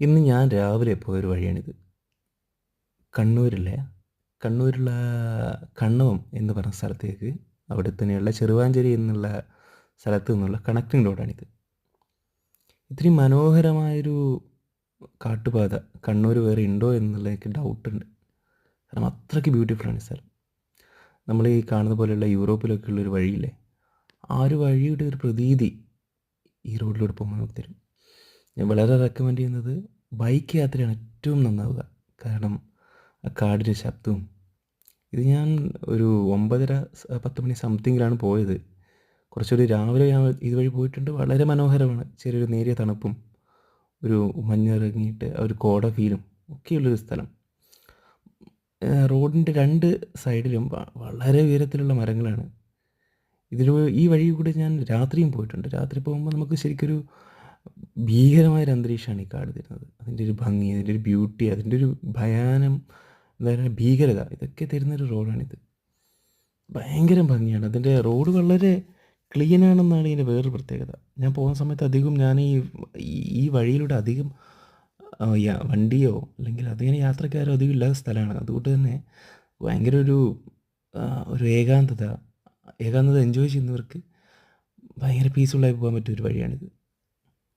ഇന്ന് ഞാൻ രാവിലെ പോയൊരു വഴിയാണിത്. കണ്ണൂരിലെ കണ്ണൂരുള്ള കണ്ണവം എന്ന് പറഞ്ഞ സ്ഥലത്തേക്ക് അവിടെ തന്നെയുള്ള ചെറുവാഞ്ചേരി എന്നുള്ള സ്ഥലത്ത് നിന്നുള്ള കണക്റ്റിംഗ് റോഡാണിത്. ഇത്രയും മനോഹരമായൊരു കാട്ടുപാത കണ്ണൂർ വേറെ ഉണ്ടോ എന്നുള്ള എനിക്ക് ഡൗട്ടുണ്ട്. കാരണം അത്രയ്ക്ക് ബ്യൂട്ടിഫുള്ളാണ് ഈ സ്ഥലം. നമ്മൾ ഈ കാണുന്ന പോലെയുള്ള യൂറോപ്പിലൊക്കെ ഉള്ളൊരു വഴിയില്ലേ, ആ ഒരു വഴിയുടെ ഒരു പ്രതീതി ഈ റോഡിലൂടെ പോകുമ്പോൾ നമുക്ക് തരും. ഞാൻ വളരെ റെക്കമെൻഡ് ചെയ്യുന്നത് ബൈക്ക് യാത്രയാണ് ഏറ്റവും നന്നാവുക. കാരണം ആ കാടിൻ്റെ ശബ്ദവും ഇത് ഞാൻ ഒരു 9:30 10 മണി സംതിങ്ങിലാണ് പോയത്. കുറച്ചുകൂടി രാവിലെ ഞാൻ ഇതുവഴി പോയിട്ടുണ്ട്. വളരെ മനോഹരമാണ്. ചെറിയൊരു നേരിയ തണുപ്പും ഒരു മഞ്ഞിറങ്ങിയിട്ട് ആ ഒരു കോട ഫീലും ഒക്കെയുള്ളൊരു സ്ഥലം. റോഡിൻ്റെ രണ്ട് സൈഡിലും വളരെ ഉയരത്തിലുള്ള മരങ്ങളാണ്. ഈ വഴി കൂടെ ഞാൻ രാത്രിയും പോയിട്ടുണ്ട്. രാത്രി പോകുമ്പോൾ നമുക്ക് ശരിക്കൊരു ഭീകരമായൊരു അന്തരീക്ഷമാണ് ഈ കാട് തരുന്നത്. അതിൻ്റെ ഒരു ഭംഗി, അതിൻ്റെ ഒരു ബ്യൂട്ടി, അതിൻ്റെ ഒരു ഭയാനം, എന്താ പറയുക, ഭീകരത, ഇതൊക്കെ തരുന്നൊരു റോഡാണിത്. ഭയങ്കര ഭംഗിയാണ്. അതിൻ്റെ റോഡ് വളരെ ക്ലീനാണെന്നാണ് ഇതിൻ്റെ വേറൊരു പ്രത്യേകത. ഞാൻ പോകുന്ന സമയത്ത് അധികം ഞാൻ ഈ വഴിയിലൂടെ അധികം വണ്ടിയോ അല്ലെങ്കിൽ അതിങ്ങനെ യാത്രക്കാരോ അധികം ഇല്ലാത്ത സ്ഥലമാണ്. അതുകൊണ്ട് തന്നെ ഭയങ്കര ഒരു ഏകാന്തത എൻജോയ് ചെയ്യുന്നവർക്ക് ഭയങ്കര പീസ്ഫുള്ളായി പോകാൻ പറ്റിയ ഒരു വഴിയാണിത്.